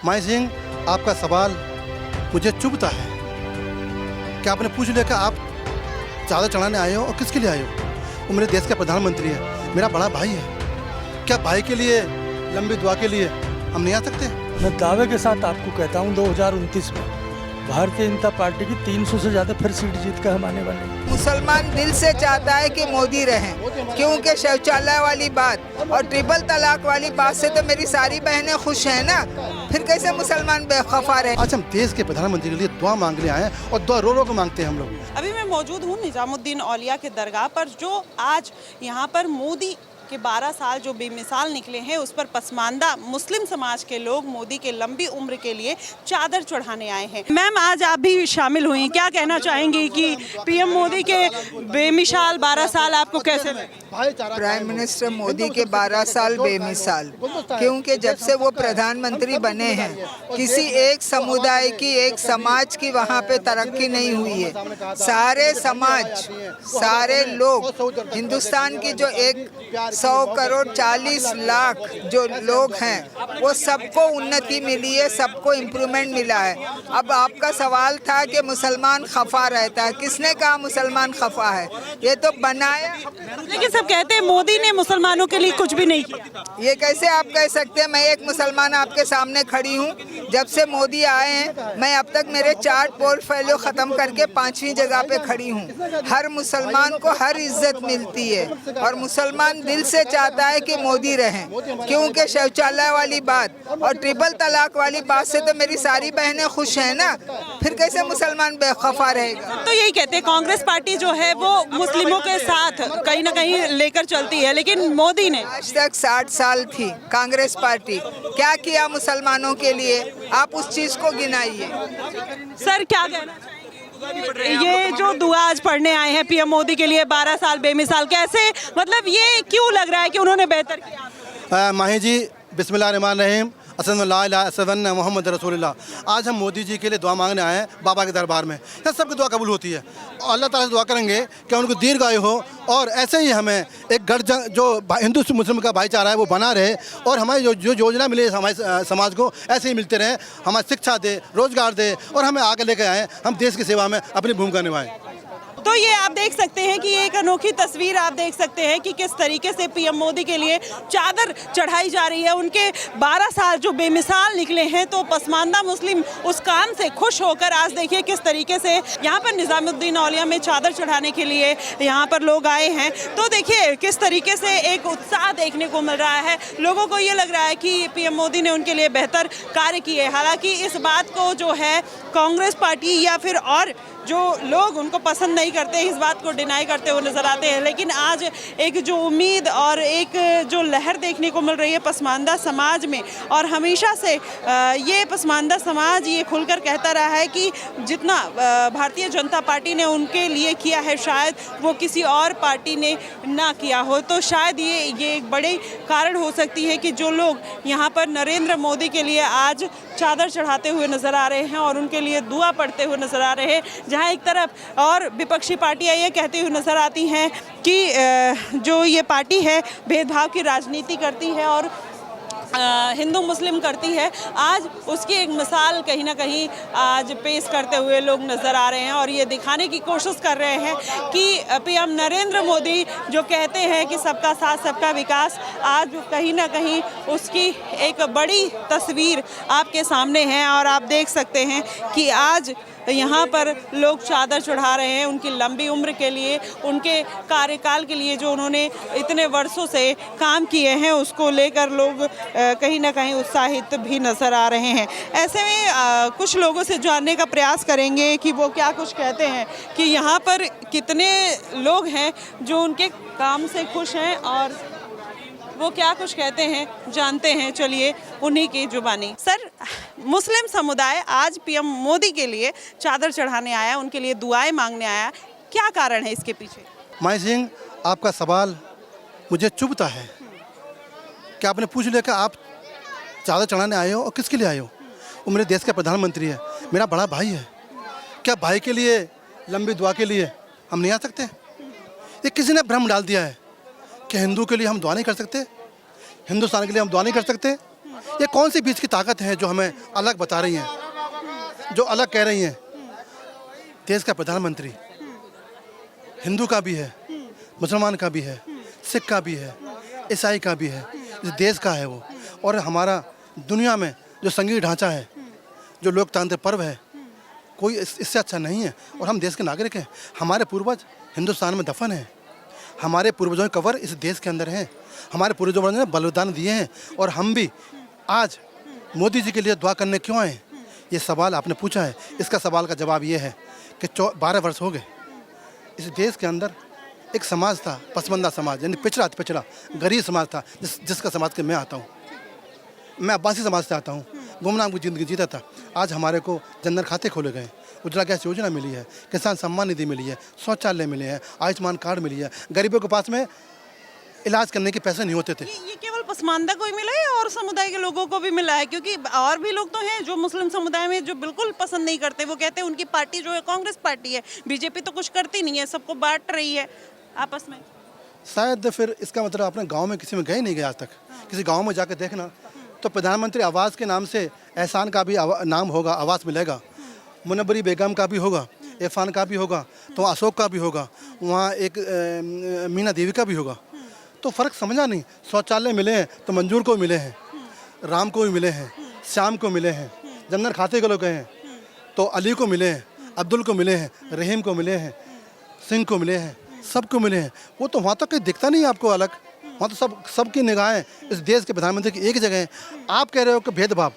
माई सिंह, आपका सवाल मुझे चुभता है कि आपने पूछ लिया कि आप चादर चढ़ाने आए हो और किसके लिए आए हो। वो मेरे देश का प्रधानमंत्री है, मेरा बड़ा भाई है। क्या भाई के लिए लंबी दुआ के लिए हम नहीं आ सकते? मैं दावे के साथ आपको कहता हूँ 2029 में भारतीय जनता पार्टी की 300 से ज़्यादा फिर सीट जीत कर हम आने वाले हैं। मुसलमान दिल से चाहता है कि मोदी रहें, क्योंकि शौचालय वाली बात और ट्रिपल तलाक वाली बात से तो मेरी सारी बहनें खुश हैं ना, फिर कैसे मुसलमान बेखफा रहे। आज हम देश के प्रधानमंत्री के लिए दुआ मांगने आए हैं और दुआ रो रो के मांगते हैं हम लोग। अभी मैं मौजूद हूँ निजामुद्दीन औलिया के दरगाह पर, जो आज यहाँ पर मोदी के 12 साल जो बेमिसाल निकले हैं उस पर पसमानदा मुस्लिम समाज के लोग मोदी के लंबी उम्र के लिए चादर चढ़ाने आए हैं। मैम, आज आप भी शामिल हुई, क्या कहना चाहेंगी कि पीएम मोदी के बेमिसाल 12 साल आपको कैसे लगे? प्राइम मिनिस्टर मोदी के 12 साल बेमिसाल, क्योंकि जब से वो प्रधानमंत्री बने हैं किसी एक समुदाय की, एक समाज की वहाँ पे तरक्की नहीं हुई है। सारे समाज, सारे लोग, हिंदुस्तान की जो 100 करोड़ 40 लाख जो लोग हैं वो सबको उन्नति मिली है, सबको इम्प्रूवमेंट मिला है। अब आपका सवाल था कि मुसलमान खफा रहता है, किसने कहा मुसलमान खफा है? ये तो बनाया। लेकिन सब कहते हैं मोदी ने मुसलमानों के लिए कुछ भी नहीं किया। ये कैसे आप कह सकते हैं? मैं एक मुसलमान आपके सामने खड़ी हूँ, जब से मोदी आए हैं मैं अब तक मेरे 4 पोर्टफोलियो ख़त्म करके 5वीं जगह पे खड़ी हूँ। हर मुसलमान को हर इज्जत मिलती है और मुसलमान दिल से चाहता है कि मोदी रहें, क्योंकि शौचालय वाली बात और ट्रिपल तलाक वाली बात से तो मेरी सारी बहनें खुश हैं ना, फिर कैसे मुसलमान बेखफा रहेगा? तो यही कहते हैं कांग्रेस पार्टी जो है वो मुस्लिमों के साथ कहीं ना कहीं लेकर चलती है, लेकिन मोदी ने आज तक 60 साल थी कांग्रेस पार्टी, क्या किया मुसलमानों के लिए? आप उस चीज को गिनाइए। सर, क्या कहना चाहेंगे? ये जो दुआ आज पढ़ने आए हैं पीएम मोदी के लिए 12 साल बेमिसाल, कैसे, मतलब ये क्यों लग रहा है कि उन्होंने बेहतर किया? माही जी, बिस्मिल्लाहिर्रहमानिर्रहीम, अस्सलाम मोहम्मद रसूलुल्लाह। आज हम मोदी जी के लिए दुआ मांगने आए हैं बाबा के दरबार में। यहाँ सबकी दुआ कबूल होती है और अल्लाह ताला से दुआ करेंगे कि उनको दीर्घायु हो और ऐसे ही हमें एक जो हिंदू मुस्लिम का भाईचारा है वो बना रहे और हमारी जो योजना मिले हमारे समाज को ऐसे ही मिलते रहे, हमारी शिक्षा दे, रोजगार दे और हमें आगे लेकर आएँ, हम देश की सेवा में अपनी भूमिका निभाएँ। तो ये आप देख सकते हैं कि एक अनोखी तस्वीर आप देख सकते हैं कि किस तरीके से पीएम मोदी के लिए चादर चढ़ाई जा रही है। उनके 12 साल जो बेमिसाल निकले हैं तो पसमानदा मुस्लिम उस काम से खुश होकर आज देखिए किस तरीके से यहाँ पर निजामुद्दीन औलिया में चादर चढ़ाने के लिए यहाँ पर लोग आए हैं। तो देखिए किस तरीके से एक उत्साह देखने को मिल रहा है। लोगों को ये लग रहा है कि पीएम मोदी ने उनके लिए बेहतर कार्य किए। हालांकि इस बात को जो है कांग्रेस पार्टी या फिर और जो लोग उनको पसंद नहीं करते, इस बात को डिनाई करते हुए नजर आते हैं। लेकिन आज एक जो उम्मीद और एक जो लहर देखने को मिल रही है पसमानदा समाज में, और हमेशा से ये पसमानदा समाज ये खुलकर कहता रहा है कि जितना भारतीय जनता पार्टी ने उनके लिए किया है शायद वो किसी और पार्टी ने ना किया हो। तो शायद ये एक बड़े कारण हो सकती है कि जो लोग यहाँ पर नरेंद्र मोदी के लिए आज चादर चढ़ाते हुए नजर आ रहे हैं और उनके लिए दुआ पढ़ते हुए नजर आ रहे हैं, जहां एक तरफ और विपक्षी पार्टियां ये कहती हुई नजर आती हैं कि जो ये पार्टी है भेदभाव की राजनीति करती है और हिंदू मुस्लिम करती है। आज उसकी एक मिसाल कहीं ना कहीं आज पेश करते हुए लोग नज़र आ रहे हैं और ये दिखाने की कोशिश कर रहे हैं कि पीएम नरेंद्र मोदी जो कहते हैं कि सबका साथ सबका विकास, आज कहीं ना कहीं उसकी एक बड़ी तस्वीर आपके सामने है। और आप देख सकते हैं कि आज यहाँ पर लोग चादर चढ़ा रहे हैं उनकी लंबी उम्र के लिए, उनके कार्यकाल के लिए जो उन्होंने इतने वर्षों से काम किए हैं उसको लेकर लोग कहीं ना कहीं उत्साहित भी नज़र आ रहे हैं। ऐसे में कुछ लोगों से जानने का प्रयास करेंगे कि वो क्या कुछ कहते हैं कि यहाँ पर कितने लोग हैं जो उनके काम से खुश हैं और वो क्या कुछ कहते हैं, जानते हैं, चलिए उन्हीं की जुबानी। सर, मुस्लिम समुदाय आज पीएम मोदी के लिए चादर चढ़ाने आया, उनके लिए दुआएं मांगने आया, क्या कारण है इसके पीछे? माई सिंह, आपका सवाल मुझे चुभता है कि आपने पूछ लिया कि आप चादर चढ़ाने आए हो और किसके लिए आए हो। वो मेरे देश का प्रधानमंत्री है, मेरा बड़ा भाई है। क्या भाई के लिए लंबी दुआ के लिए हम नहीं आ सकते? ये किसी ने भ्रम डाल दिया है कि हिंदू के लिए हम दुआ नहीं कर सकते, हिंदुस्तान के लिए हम दुआ नहीं कर सकते। ये कौन सी बीच की ताकत है जो हमें अलग बता रही हैं, जो अलग कह रही हैं? देश का प्रधानमंत्री हिंदू का भी है, मुसलमान का भी है, सिख का भी है, ईसाई का भी है, इस देश का है वो। और हमारा दुनिया में जो संघीय ढांचा है, जो लोकतांत्रिक पर्व है, कोई इससे अच्छा नहीं है। और हम देश के नागरिक हैं। हमारे पूर्वज हिंदुस्तान में दफन हैं, हमारे पूर्वजों के कब्र इस देश के अंदर हैं, हमारे पूर्वजों ने बलिदान दिए हैं। और हम भी आज मोदी जी के लिए दुआ करने क्यों आए? ये सवाल आपने पूछा है। इसका सवाल का जवाब ये है कि 12 वर्ष हो गए इस देश के अंदर एक समाज था, पसमानदा समाज, यानी पिछड़ा गरीब समाज था, जिसका समाज के मैं आता हूँ। मैं अब्बासी समाज से आता हूँ, गुमनाम की ज़िंदगी जीता था। आज हमारे को जनधन खाते खोले गए, उज्ज्वला गैस योजना मिली है, किसान सम्मान निधि मिली है, शौचालय मिले हैं, आयुष्मान कार्ड मिली है। गरीबों के पास में इलाज करने के पैसे नहीं होते थे। ये केवल पसमानदा को ही मिला है और समुदाय के लोगों को भी मिला है? क्योंकि और भी लोग तो हैं जो मुस्लिम समुदाय में जो बिल्कुल पसंद नहीं करते। वो कहते हैं उनकी पार्टी जो है कांग्रेस पार्टी है, बीजेपी तो कुछ करती नहीं है, सबको बांट रही है आपस में। शायद फिर इसका मतलब अपने गांव में किसी में गए नहीं गए आज तक। किसी गांव में जाकर देखना तो प्रधानमंत्री आवास के नाम से एहसान का भी नाम होगा, आवास मिलेगा, मुनव्वरी बेगम का भी होगा, इरफान का भी होगा, तो अशोक का भी होगा, वहाँ एक मीना देवी का भी होगा। तो फ़र्क समझा नहीं। शौचालय मिले हैं तो मंजूर को मिले हैं, राम को भी मिले हैं, श्याम को मिले हैं, जनधन खाते के लोग गए हैं तो अली को मिले हैं, अब्दुल को मिले हैं, रहीम को मिले हैं, सिंह को मिले हैं, सबको मिले हैं। वो तो वहाँ तक कहीं दिखता नहीं है आपको अलग। वहाँ तो सबकी निगाहें इस देश के प्रधानमंत्री की एक जगह है। आप कह रहे हो कि भेदभाव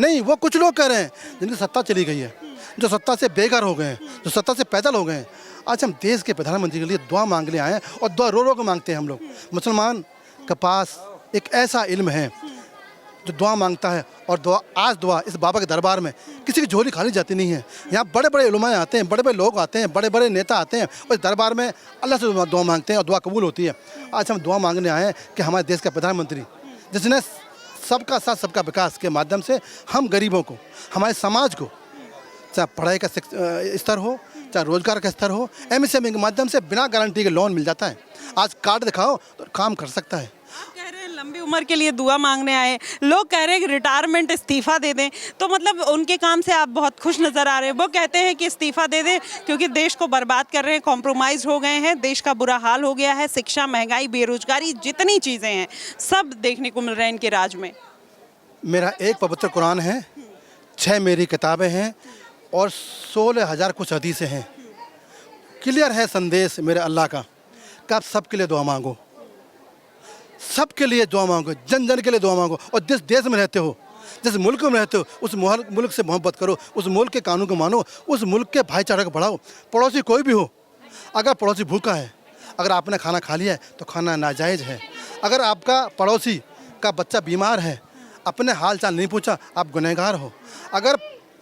नहीं, वो कुछ लोग कह रहे हैं जिनकी सत्ता चली गई है, जो सत्ता से बेघर हो गए हैं, जो सत्ता से पैदल हो गए हैं। आज हम देश के प्रधानमंत्री के लिए दुआ मांग ले आए हैं और दुआ रो रो के मांगते हैं हम लोग। मुसलमान के पास एक ऐसा इल्म है जो दुआ मांगता है, और दुआ इस बाबा के दरबार में किसी की झोली खाली जाती नहीं है। यहाँ बड़े बड़े उलमाए आते हैं, बड़े बड़े लोग आते हैं, बड़े बड़े नेता आते हैं और इस दरबार में अल्लाह से दुआ मांगते हैं और दुआ कबूल होती है। आज हम दुआ मांगने आए हैं कि हमारे देश का प्रधानमंत्री, जिसने सबका साथ सबका विकास के माध्यम से हम गरीबों को, हमारे समाज को, चाहे पढ़ाई का स्तर हो, चाहे रोजगार का स्तर हो, एमएसएमई के माध्यम से बिना गारंटी के लोन मिल जाता है। आज कार्ड दिखाओ तो काम कर सकता है। आप कह रहे हैं लंबी उम्र के लिए दुआ मांगने आए, लोग कह रहे हैं कि रिटायरमेंट इस्तीफा दे दें, तो मतलब उनके काम से आप बहुत खुश नज़र आ रहे हैं। वो कहते हैं कि इस्तीफा दे दें क्योंकि देश को बर्बाद कर रहे हैं, कॉम्प्रोमाइज़ हो गए हैं, देश का बुरा हाल हो गया है, शिक्षा, महंगाई, बेरोजगारी, जितनी चीज़ें हैं सब देखने को मिल रहे हैं इनके राज में। मेरा एक पवित्र कुरान है, 6 मेरी किताबें हैं और 16,000 कुछ हदीसें हैं। क्लियर है संदेश मेरे अल्लाह का कि आप सबके लिए दुआ मांगो, सबके लिए दुआ मांगो, जन जन के लिए दुआ मांगो। और जिस देश में रहते हो, जिस मुल्क में रहते हो, उस मुल्क से मोहब्बत करो, उस मुल्क के कानून को मानो, उस मुल्क के भाईचारे को बढ़ाओ। पड़ोसी कोई भी हो, अगर पड़ोसी भूखा है, अगर आपने खाना खा लिया है तो खाना नाजायज़ है। अगर आपका पड़ोसी का बच्चा बीमार है, अपने हाल चाल नहीं पूछा, आप गुनहगार हो। अगर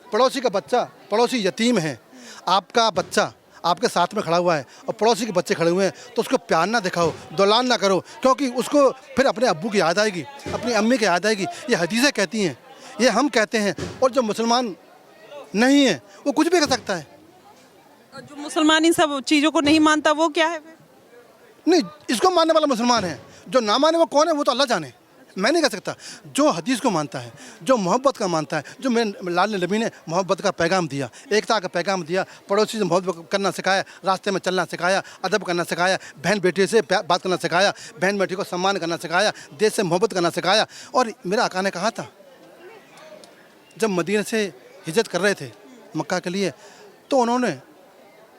पड़ोसी का बच्चा, पड़ोसी यतीम है, आपका बच्चा आपके साथ में खड़ा हुआ है और पड़ोसी के बच्चे खड़े हुए हैं, तो उसको प्यार ना दिखाओ, दौलान ना करो, क्योंकि उसको फिर अपने अब्बू की याद आएगी, अपनी अम्मी की याद आएगी। ये हदीसें कहती हैं, ये हम कहते हैं। और जो मुसलमान नहीं है वो कुछ भी कर सकता है। और जो मुसलमान इन सब चीज़ों को नहीं मानता वो क्या है? नहीं, इसको मानने वाला मुसलमान है, जो ना माने वो कौन है वो तो अल्लाह जाने, मैं नहीं कह सकता। जो हदीस को मानता है, जो मोहब्बत का मानता है, जो मेरे लाल नबी ने मोहब्बत का पैगाम दिया, एकता का पैगाम दिया, पड़ोसी से मोहब्बत करना सिखाया, रास्ते में चलना सिखाया, अदब करना सिखाया, बहन बेटी से बात करना सिखाया, बहन बेटी को सम्मान करना सिखाया, देश से मोहब्बत करना सिखाया। और मेरा आका ने कहा था, जब मदीने से हिजरत कर रहे थे मक्का के लिए, तो उन्होंने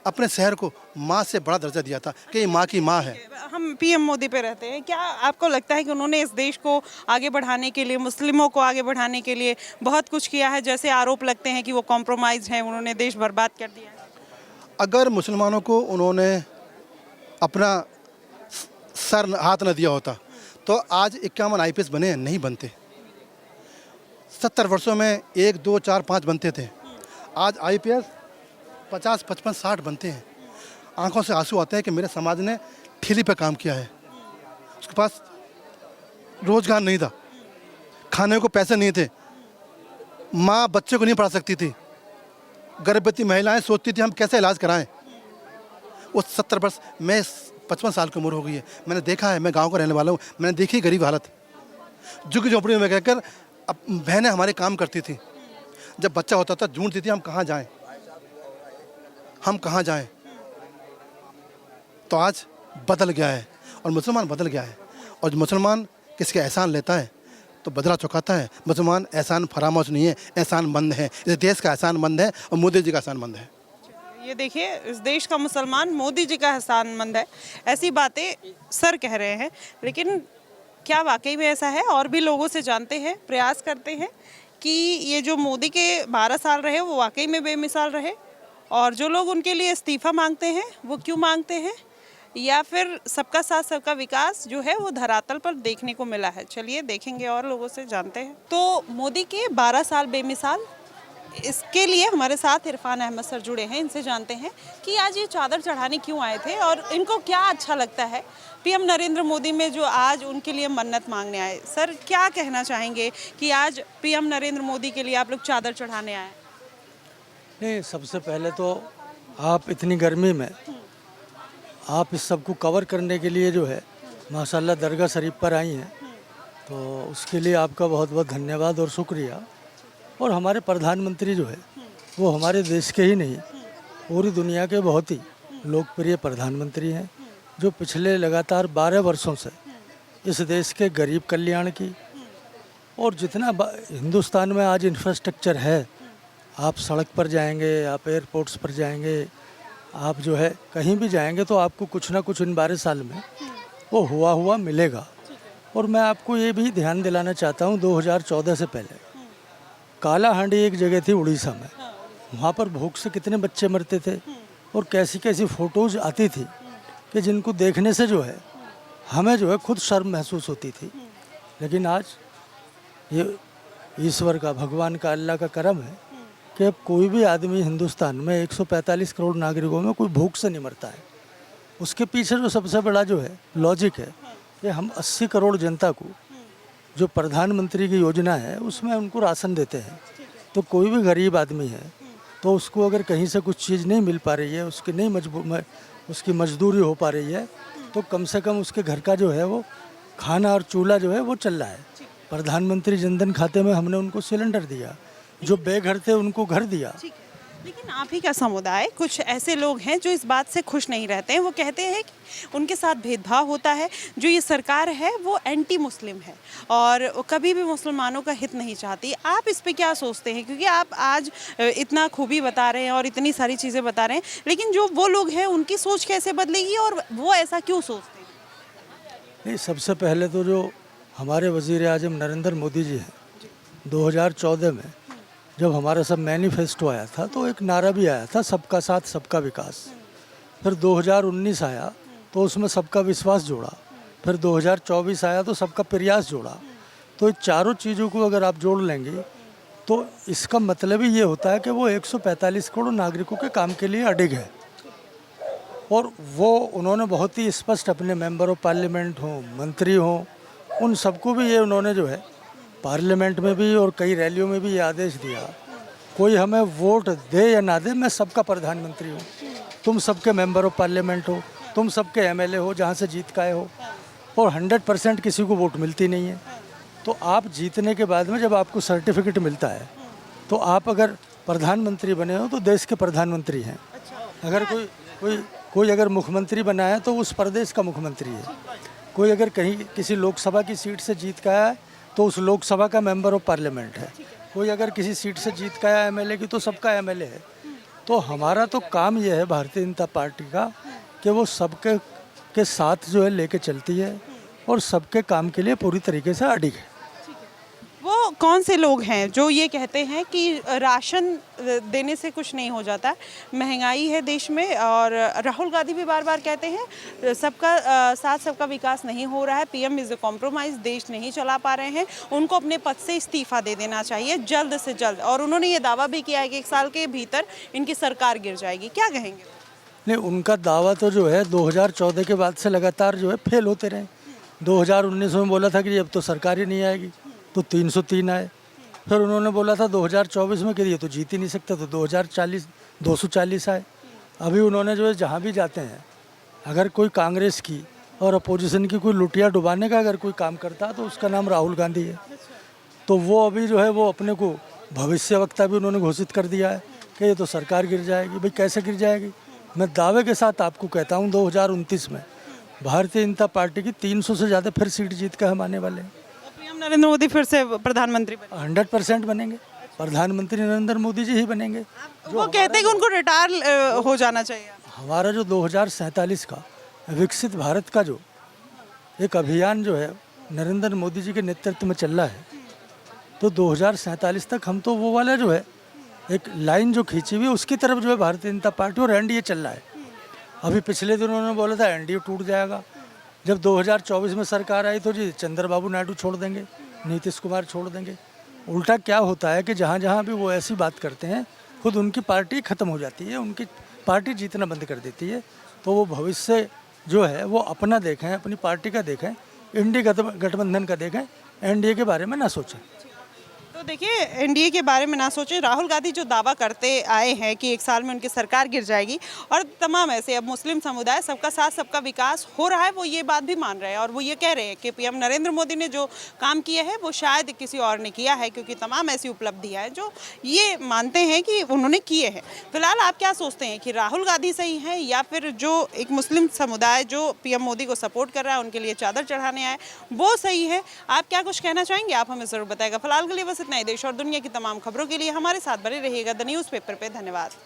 अपने शहर को माँ से बड़ा दर्जा दिया था कि ये माँ की माँ है। हम पीएम मोदी पे रहते हैं, क्या आपको लगता है कि उन्होंने इस देश को आगे बढ़ाने के लिए, मुस्लिमों को आगे बढ़ाने के लिए बहुत कुछ किया है? जैसे आरोप लगते हैं कि वो कॉम्प्रोमाइज़ है, उन्होंने देश बर्बाद कर दिया है। अगर मुसलमानों को उन्होंने अपना सर हाथ न दिया होता तो आज 51 IPS बने हैं, नहीं बनते। 70 वर्षों में 1, 2, 4, 5 बनते थे, आज IPS 50, 55, 60 बनते हैं। आंखों से आंसू आते हैं कि मेरे समाज ने ठेली पे काम किया है, उसके पास रोजगार नहीं था, खाने को पैसे नहीं थे, माँ बच्चे को नहीं पढ़ा सकती थी, गर्भवती महिलाएं सोचती थी हम कैसे इलाज कराएं। वो 70 वर्ष, मैं 55 साल की उम्र हो गई है, मैंने देखा है, मैं गांव का रहने वाला हूँ, मैंने देखी गरीब हालत, झुग्गी झोंपड़ी में कहकर अब बहनें हमारे काम करती थी, जब बच्चा होता था ढूंढती थी हम कहाँ जाएं, हम कहाँ जाएं। तो आज बदल गया है और मुसलमान बदल गया है। और जो मुसलमान किसके एहसान लेता है तो बदला चुकाता है। मुसलमान एहसान फरामोश नहीं है, एहसान मंद है। इस देश का एहसान मंद है और मोदी जी का एहसान मंद है। ये देखिए, इस देश का मुसलमान मोदी जी का एहसानमंद है। ऐसी बातें सर कह रहे हैं, लेकिन क्या वाकई में ऐसा है? और भी लोगों से जानते हैं, प्रयास करते हैं कि ये जो मोदी के 12 साल रहे वो वाकई में बेमिसाल रहे, और जो लोग उनके लिए इस्तीफा मांगते हैं वो क्यों मांगते हैं, या फिर सबका साथ सबका विकास जो है वो धरातल पर देखने को मिला है। चलिए देखेंगे और लोगों से जानते हैं। तो मोदी के 12 साल बेमिसाल, इसके लिए हमारे साथ इरफान अहमद सर जुड़े हैं। इनसे जानते हैं कि आज ये चादर चढ़ाने क्यों आए थे और इनको क्या अच्छा लगता है पीएम नरेंद्र मोदी में जो आज उनके लिए मन्नत मांगने आए। सर, क्या कहना चाहेंगे कि आज पीएम नरेंद्र मोदी के लिए आप लोग चादर चढ़ाने आए? नहीं, सबसे पहले तो आप इतनी गर्मी में आप इस सब को कवर करने के लिए जो है माशाल्लाह दरगाह शरीफ पर आई हैं, तो उसके लिए आपका बहुत बहुत धन्यवाद और शुक्रिया। और हमारे प्रधानमंत्री जो है वो हमारे देश के ही नहीं पूरी दुनिया के बहुत ही लोकप्रिय प्रधानमंत्री हैं, जो पिछले लगातार 12 वर्षों से इस देश के गरीब कल्याण की और जितना हिंदुस्तान में आज इंफ्रास्ट्रक्चर है, आप सड़क पर जाएंगे, आप एयरपोर्ट्स पर जाएंगे, आप जो है कहीं भी जाएंगे तो आपको कुछ ना कुछ इन 12 साल में वो हुआ मिलेगा। और मैं आपको ये भी ध्यान दिलाना चाहता हूँ, 2014 से पहले काला हांडी एक जगह थी उड़ीसा में, वहाँ पर भूख से कितने बच्चे मरते थे और कैसी कैसी फ़ोटोज़ आती थी कि जिनको देखने से जो है हमें जो है खुद शर्म महसूस होती थी। लेकिन आज ये ईश्वर का, भगवान का, अल्लाह का करम है कि अब कोई भी आदमी हिंदुस्तान में 145 करोड़ नागरिकों में कोई भूख से नहीं मरता है। उसके पीछे जो सबसे बड़ा जो है लॉजिक है कि हम 80 करोड़ जनता को जो प्रधानमंत्री की योजना है उसमें उनको राशन देते हैं। तो कोई भी गरीब आदमी है तो उसको अगर कहीं से कुछ चीज़ नहीं मिल पा रही है, उसकी नहीं उसकी मजदूरी हो पा रही है, तो कम से कम उसके घर का जो है वो खाना और चूल्हा जो है वो चल रहा है। प्रधानमंत्री जनधन खाते में हमने उनको सिलेंडर दिया, जो बेघर थे उनको घर दिया। लेकिन आप ही का समुदाय, कुछ ऐसे लोग हैं जो इस बात से खुश नहीं रहते हैं। वो कहते हैं कि उनके साथ भेदभाव होता है, जो ये सरकार है वो एंटी मुस्लिम है और कभी भी मुसलमानों का हित नहीं चाहती। आप इस पे क्या सोचते हैं? क्योंकि आप आज इतना खूबी बता रहे हैं और इतनी सारी चीज़ें बता रहे हैं, लेकिन जो वो लोग हैं उनकी सोच कैसे बदलेगी और वो ऐसा क्यों सोचते हैं? नहीं, सबसे पहले तो जो हमारे वज़ीर आज़म नरेंद्र मोदी जी हैं, 2014 में जब हमारा सब मैनिफेस्टो आया था तो एक नारा भी आया था, सबका साथ सबका विकास। फिर 2019 आया तो उसमें सबका विश्वास जोड़ा, फिर 2024 आया तो सबका प्रयास जोड़ा। तो इन चारों चीज़ों को अगर आप जोड़ लेंगे तो इसका मतलब ही ये होता है कि वो 145 करोड़ नागरिकों के काम के लिए अडिग है। और वो उन्होंने बहुत ही स्पष्ट अपने मेंबर ऑफ पार्लियामेंट हों, मंत्री हों, उन सबको भी ये उन्होंने जो है पार्लियामेंट में भी और कई रैलियों में भी ये आदेश दिया, कोई हमें वोट दे या ना दे, मैं सबका प्रधानमंत्री हूँ। तुम सबके मेंबर ऑफ पार्लियामेंट हो, तुम सबके एमएलए हो जहाँ से जीत के आए हो, और 100% किसी को वोट मिलती नहीं है। तो आप जीतने के बाद में जब आपको सर्टिफिकेट मिलता है तो आप अगर प्रधानमंत्री बने हो तो देश के प्रधानमंत्री हैं। अगर कोई अगर मुख्यमंत्री बना है तो उस प्रदेश का मुख्यमंत्री है। कोई अगर कहीं किसी लोकसभा की सीट से जीत के आया है तो उस लोकसभा का मेंबर ऑफ पार्लियामेंट है। कोई अगर किसी सीट से जीत के आया एमएलए की तो सबका एमएलए है। तो हमारा तो काम ये है भारतीय जनता पार्टी का कि वो सबके साथ जो है लेके चलती है और सबके काम के लिए पूरी तरीके से अडिग है। वो कौन से लोग हैं जो ये कहते हैं कि राशन देने से कुछ नहीं हो जाता, महंगाई है देश में, और राहुल गांधी भी बार बार कहते हैं सबका साथ सबका विकास नहीं हो रहा है, पीएम इज ए कॉम्प्रोमाइज, देश नहीं चला पा रहे हैं, उनको अपने पद से इस्तीफा दे देना चाहिए जल्द से जल्द। और उन्होंने ये दावा भी किया है कि 1 साल के भीतर इनकी सरकार गिर जाएगी। क्या कहेंगे? नहीं, उनका दावा तो जो है 2014 के बाद से लगातार जो है फेल होते रहे। 2019 में बोला था कि अब तो सरकार ही नहीं आएगी, तो 303 आए। फिर उन्होंने बोला था 2024 में कि ये तो जीत ही नहीं सकता, तो 2040 240 आए। अभी उन्होंने जो है जहाँ भी जाते हैं, अगर कोई कांग्रेस की और अपोजिशन की कोई लुटिया डुबाने का अगर कोई काम करता है तो उसका नाम राहुल गांधी है। तो वो अभी जो है वो अपने को भविष्यवक्ता भी उन्होंने घोषित कर दिया है कि ये तो सरकार गिर जाएगी। भाई कैसे गिर जाएगी? मैं दावे के साथ आपको कहता हूँ 2029 में भारतीय जनता पार्टी की 300 से ज़्यादा फिर सीट जीत कर हम आने वाले हैं। पीएम नरेंद्र मोदी फिर से प्रधानमंत्री बने? 100% बनेंगे। प्रधानमंत्री नरेंद्र मोदी जी ही बनेंगे। वो कहते हैं कि उनको रिटायर हो जाना चाहिए। हमारा जो 2047 का विकसित भारत का जो एक अभियान जो है नरेंद्र मोदी जी के नेतृत्व में चल रहा है, तो 2047 तक हम तो वो वाला जो है एक लाइन जो खींची हुई है उसकी तरफ जो है भारतीय जनता पार्टी और एनडीए चल रहा है। अभी पिछले दिन उन्होंने बोला था एनडीए टूट जाएगा। जब 2024 में सरकार आई तो जी चंद्रबाबू नायडू छोड़ देंगे, नीतीश कुमार छोड़ देंगे। उल्टा क्या होता है कि जहाँ जहाँ भी वो ऐसी बात करते हैं खुद उनकी पार्टी ख़त्म हो जाती है, उनकी पार्टी जीतना बंद कर देती है। तो वो भविष्य जो है वो अपना देखें, अपनी पार्टी का देखें, इंडी गठबंधन का देखें, एनडीए के बारे में ना सोचें। तो देखिए एनडीए के बारे में ना सोचें। राहुल गांधी जो दावा करते आए हैं कि 1 साल में उनकी सरकार गिर जाएगी और तमाम ऐसे अब मुस्लिम समुदाय सबका साथ सबका विकास हो रहा है, वो ये बात भी मान रहे हैं और वो ये कह रहे हैं कि पीएम नरेंद्र मोदी ने जो काम किया है वो शायद किसी और ने किया है, क्योंकि तमाम ऐसी उपलब्धियाँ हैं जो ये मानते हैं कि उन्होंने किए हैं। फिलहाल आप क्या सोचते हैं कि राहुल गांधी सही हैं या फिर जो एक मुस्लिम समुदाय जो पीएम मोदी को सपोर्ट कर रहा है उनके लिए चादर चढ़ाने आए वो सही है? आप क्या कुछ कहना चाहेंगे? आप हमें ज़रूर बताएगा। फिलहाल के लिए बस इतना ही। देश और दुनिया की तमाम खबरों के लिए हमारे साथ बने रहिएगा द न्यूज़पेपर पे। धन्यवाद।